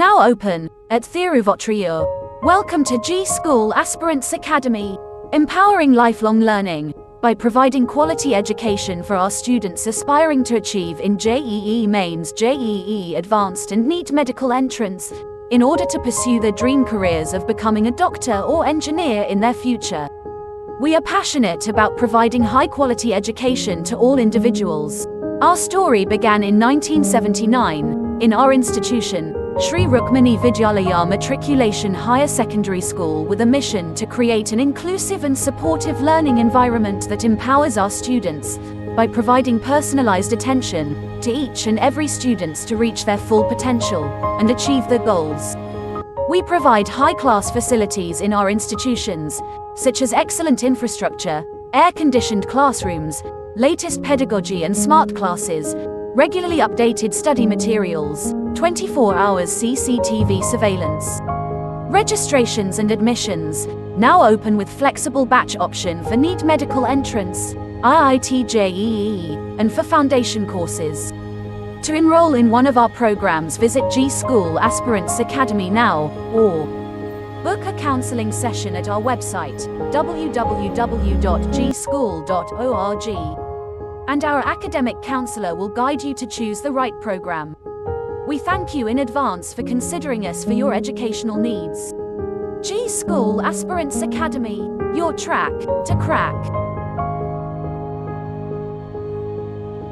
Now open at Thiruvotriyur. Welcome to GSkool Aspirants Academy, empowering lifelong learning by providing quality education for our students aspiring to achieve in JEE Mains, JEE Advanced and NEET medical entrance in order to pursue their dream careers of becoming a doctor or engineer in their future. We are passionate about providing high-quality education to all individuals. Our story began in 1979 in our institution, Sri Rukmani Vidyalaya Matriculation Higher Secondary School, with a mission to create an inclusive and supportive learning environment that empowers our students by providing personalized attention to each and every student to reach their full potential and achieve their goals. We provide high-class facilities in our institutions, such as excellent infrastructure, air-conditioned classrooms, latest pedagogy and smart classes, regularly updated study materials, 24 hours CCTV surveillance. Registrations and admissions now open with flexible batch option for NEET medical entrance, IIT-JEE, and for foundation courses. To enroll in one of our programs, visit GSkool Aspirants Academy now, or book a counseling session at our website, www.gschool.org. And our academic counselor will guide you to choose the right program. We thank you in advance for considering us for your educational needs. GSkool Aspirants Academy, your track to crack.